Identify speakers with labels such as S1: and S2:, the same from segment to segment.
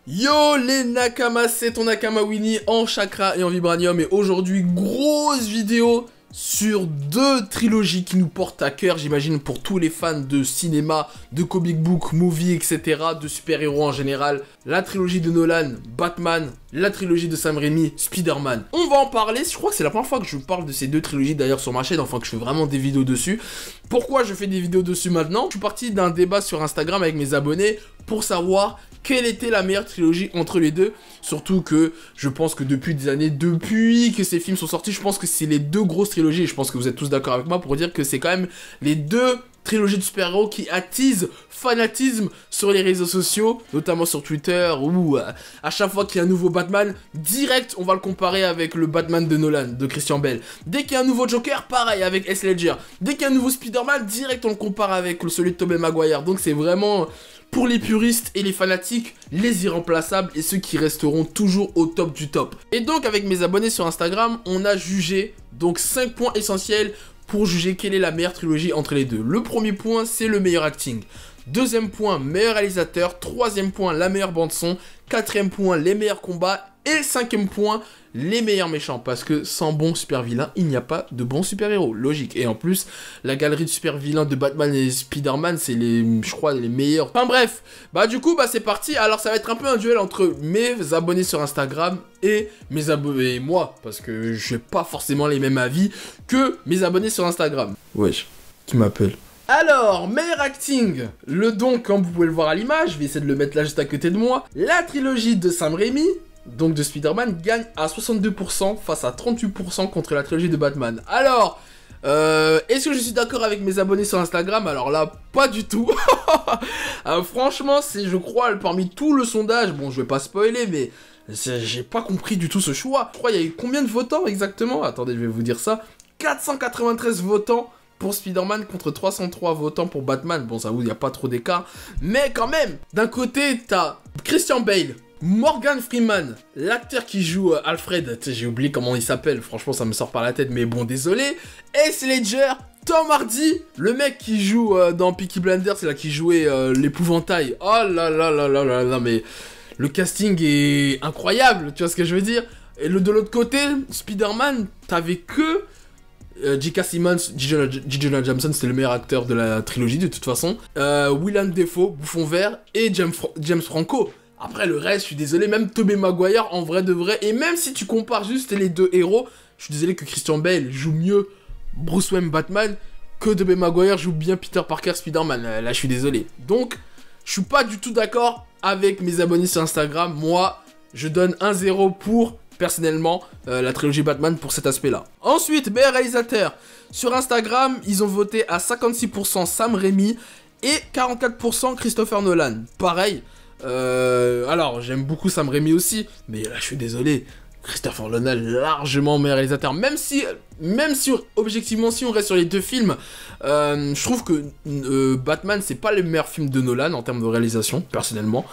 S1: Yo les Nakamas, c'est ton Nakama Winnie en chakra et en vibranium et aujourd'hui grosse vidéo sur deux trilogies qui nous portent à cœur, j'imagine pour tous les fans de cinéma, de comic book, movie, etc., de super-héros en général. La trilogie de Nolan, Batman, la trilogie de Sam Raimi, Spider-Man. On va en parler, je crois que c'est la première fois que je parle de ces deux trilogies d'ailleurs sur ma chaîne, enfin que je fais vraiment des vidéos dessus. Pourquoi je fais des vidéos dessus maintenant? Je suis parti d'un débat sur Instagram avec mes abonnés pour savoir quelle était la meilleure trilogie entre les deux. Surtout que je pense que depuis des années, depuis que ces films sont sortis, je pense que c'est les deux grosses trilogies. Je pense que vous êtes tous d'accord avec moi pour dire que c'est quand même les deux trilogie de super-héros qui attise fanatisme sur les réseaux sociaux, notamment sur Twitter, où à chaque fois qu'il y a un nouveau Batman, direct on va le comparer avec le Batman de Nolan, de Christian Bale. Dès qu'il y a un nouveau Joker, pareil avec Heath Ledger. Dès qu'il y a un nouveau Spider-Man, direct on le compare avec celui de Tobey Maguire. Donc c'est vraiment pour les puristes et les fanatiques, les irremplaçables et ceux qui resteront toujours au top du top. Et donc avec mes abonnés sur Instagram, on a jugé donc 5 points essentiels pour juger quelle est la meilleure trilogie entre les deux. Le premier point, c'est le meilleur acting. Deuxième point, meilleur réalisateur. Troisième point, la meilleure bande-son. Quatrième point, les meilleurs combats. Et cinquième point, les meilleurs méchants. Parce que sans bon super vilain, il n'y a pas de bon super-héros. Logique. Et en plus, la galerie de super vilains de Batman et Spider-Man, c'est je crois, les meilleurs. Enfin bref, du coup, c'est parti. Alors ça va être un peu un duel entre mes abonnés sur Instagram et mes abonnés et moi. Parce que je n'ai pas forcément les mêmes avis que mes abonnés sur Instagram. Wesh, qui m'appelle? Alors, meilleur acting, comme vous pouvez le voir à l'image, je vais essayer de le mettre là juste à côté de moi. La trilogie de Sam Raimi, donc de Spider-Man, gagne à 62% face à 38% contre la trilogie de Batman. Alors, est-ce que je suis d'accord avec mes abonnés sur Instagram? Alors là, pas du tout. Franchement, c'est, je crois, parmi tout le sondage, bon, je vais pas spoiler, mais j'ai pas compris du tout ce choix. Je crois, il y a eu combien de votants exactement? Attendez, je vais vous dire ça. 493 votants pour Spider-Man contre 303 votants pour Batman. Bon, ça vous, il n'y a pas trop d'écart. Mais quand même, d'un côté, t'as Christian Bale, Morgan Freeman, l'acteur qui joue Alfred, tu sais, j'ai oublié comment il s'appelle, franchement ça me sort par la tête, mais bon, désolé. Heath Ledger, Tom Hardy, le mec qui joue dans Peaky Blinders, c'est là qui jouait l'épouvantail. Oh là là là là là là, mais le casting est incroyable, tu vois ce que je veux dire. Et de l'autre côté, Spider-Man, t'avais que J.K. Simmons, J. Jonah Jameson, c'était le meilleur acteur de la trilogie de toute façon. Willem Dafoe, Bouffon Vert, et James Franco. Après le reste, je suis désolé, même Tobey Maguire en vrai de vrai, et même si tu compares juste les deux héros, je suis désolé que Christian Bale joue mieux Bruce Wayne Batman que Tobey Maguire joue bien Peter Parker Spider-Man. Là, je suis désolé. Donc, je suis pas du tout d'accord avec mes abonnés sur Instagram. Moi, je donne 1-0 pour, personnellement, la trilogie Batman pour cet aspect-là. Ensuite, meilleur réalisateur. Sur Instagram, ils ont voté à 56% Sam Raimi et 44% Christopher Nolan. Pareil. Alors, j'aime beaucoup Sam Raimi aussi, mais là, je suis désolé. Christopher Nolan, largement meilleur réalisateur. Même si, objectivement, si on reste sur les deux films, je trouve que Batman, c'est pas le meilleur film de Nolan en termes de réalisation, personnellement.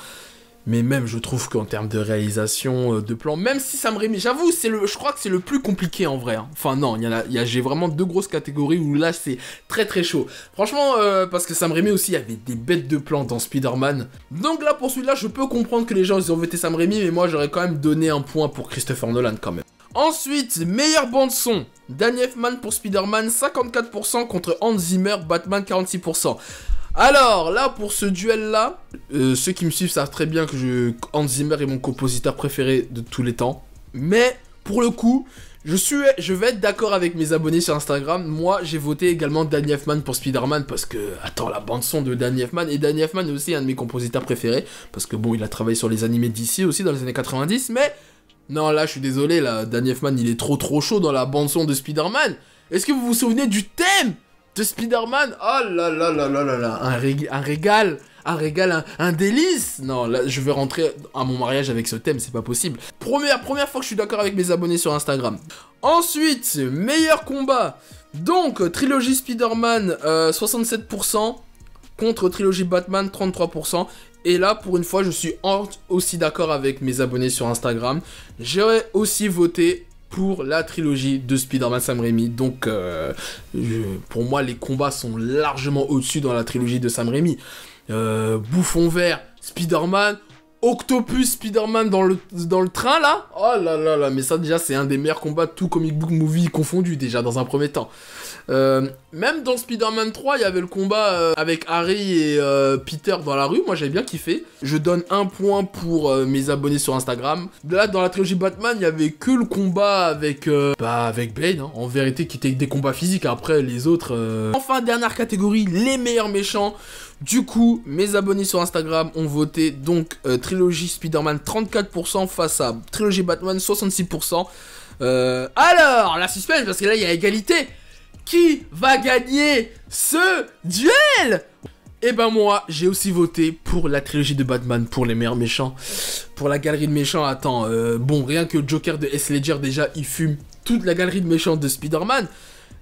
S1: Mais même, je trouve qu'en termes de réalisation, de plan, même si Sam Raimi, j'avoue, je crois que c'est le plus compliqué en vrai. Hein. Enfin non, j'ai vraiment deux grosses catégories où là, c'est très très chaud. Franchement, parce que Sam Raimi aussi, il y avait des bêtes de plans dans Spider-Man. Donc là, pour celui-là, je peux comprendre que les gens, ils ont voté Sam Raimi, mais moi, j'aurais quand même donné un point pour Christopher Nolan quand même. Ensuite, meilleure bande-son. Danny Elfman pour Spider-Man, 54% contre Hans Zimmer, Batman, 46%. Alors, là, pour ce duel-là, ceux qui me suivent savent très bien que Hans Zimmer est mon compositeur préféré de tous les temps. Mais, pour le coup, je vais être d'accord avec mes abonnés sur Instagram. Moi, j'ai voté également Danny Elfman pour Spider-Man parce que, attends, la bande-son de Danny Elfman. Et Danny Elfman est aussi un de mes compositeurs préférés. Parce que, bon, il a travaillé sur les animés d'ici aussi dans les années 90. Mais, non, là, je suis désolé, là, Danny Elfman, il est trop chaud dans la bande-son de Spider-Man. Est-ce que vous vous souvenez du thème de Spider-Man? Oh là là là là là là, un régal, un délice. Non, là, je vais rentrer à mon mariage avec ce thème, c'est pas possible. Première fois que je suis d'accord avec mes abonnés sur Instagram. Ensuite, meilleur combat. Donc, trilogie Spider-Man, 67%, contre trilogie Batman, 33%. Et là, pour une fois, je suis aussi d'accord avec mes abonnés sur Instagram. J'aurais aussi voté pour la trilogie de Spider-Man Sam Raimi. Donc, pour moi, les combats sont largement au-dessus dans la trilogie de Sam Raimi. Bouffon Vert, Spider-Man, Octopus Spider-Man dans le train là. Oh là là là, mais ça déjà c'est un des meilleurs combats de tout comic book movie confondu déjà dans un premier temps. Même dans Spider-Man 3, il y avait le combat avec Harry et Peter dans la rue, moi j'avais bien kiffé. Je donne un point pour mes abonnés sur Instagram. Là dans la trilogie Batman, il y avait que le combat avec Bane, hein, en vérité qui était des combats physiques, après les autres... Enfin dernière catégorie, les meilleurs méchants. Du coup, mes abonnés sur Instagram ont voté donc trilogie Spider-Man 34% face à trilogie Batman 66%. Alors, la suspense, parce que là il y a égalité. Qui va gagner ce duel? Et ben moi, j'ai aussi voté pour la trilogie de Batman, pour les meilleurs méchants. Pour la galerie de méchants, attends, bon, rien que Joker de Heath Ledger, déjà, il fume toute la galerie de méchants de Spider-Man.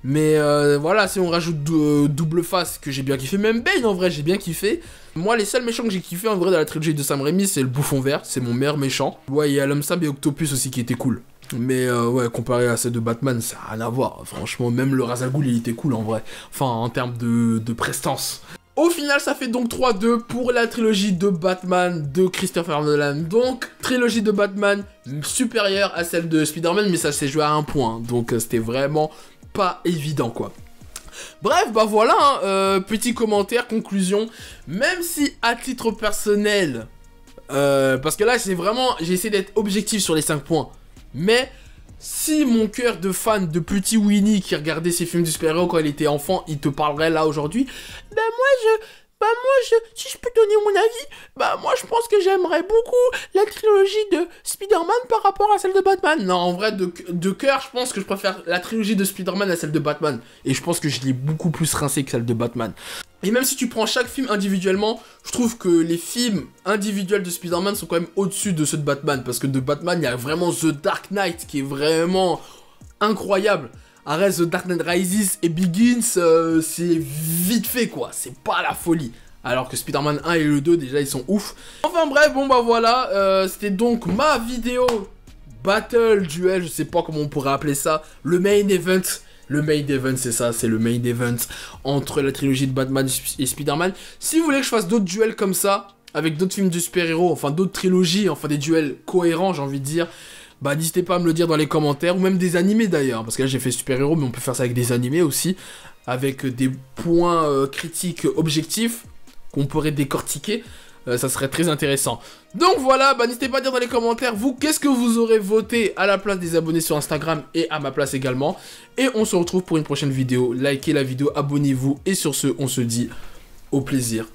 S1: Mais voilà, si on rajoute double face, que j'ai bien kiffé, même Bane en vrai, j'ai bien kiffé. Moi, les seuls méchants que j'ai kiffé en vrai dans la trilogie de Sam Raimi, c'est le Bouffon Vert, c'est mon meilleur méchant. Ouais, il y a l'Homme Sable et Octopus aussi qui étaient cool. Mais ouais, comparé à ceux de Batman, ça n'a rien à voir. Franchement, même le Ra's al Ghul, il était cool en vrai. Enfin, en termes de prestance. Au final, ça fait donc 3-2 pour la trilogie de Batman de Christopher Nolan. Donc, trilogie de Batman supérieure à celle de Spider-Man, mais ça s'est joué à un point. Donc, c'était vraiment pas évident, quoi. Bref, bah voilà, hein, petit commentaire, conclusion. Même si, à titre personnel, parce que là, c'est vraiment... J'ai essayé d'être objectif sur les 5 points. Mais si mon cœur de fan de petit Winnie qui regardait ses films de super-héros quand il était enfant, il te parlerait là aujourd'hui, si je peux donner mon avis, moi je pense que j'aimerais beaucoup la trilogie de Spider-Man par rapport à celle de Batman. Non, en vrai, de cœur, je pense que je préfère la trilogie de Spider-Man à celle de Batman. Et je pense que je l'ai beaucoup plus rincé que celle de Batman. Et même si tu prends chaque film individuellement, je trouve que les films individuels de Spider-Man sont quand même au-dessus de ceux de Batman. Parce que de Batman, il y a vraiment The Dark Knight qui est vraiment incroyable. Arrête, The Dark Knight Rises et Begins, c'est vite fait quoi, c'est pas la folie. Alors que Spider-Man 1 et le 2, déjà, ils sont ouf. Enfin bref, bon bah voilà, c'était donc ma vidéo Battle Duel, je sais pas comment on pourrait appeler ça, le main event. Le main event, c'est ça, c'est le main event entre la trilogie de Batman et Spider-Man. Si vous voulez que je fasse d'autres duels comme ça, avec d'autres films de super-héros, enfin d'autres trilogies, enfin des duels cohérents, j'ai envie de dire, bah n'hésitez pas à me le dire dans les commentaires, ou même des animés d'ailleurs, parce que là j'ai fait super-héros, mais on peut faire ça avec des animés aussi, avec des points critiques objectifs, qu'on pourrait décortiquer, ça serait très intéressant. Donc voilà, bah n'hésitez pas à dire dans les commentaires, vous, qu'est-ce que vous aurez voté à la place des abonnés sur Instagram, et à ma place également, et on se retrouve pour une prochaine vidéo, likez la vidéo, abonnez-vous, et sur ce, on se dit au plaisir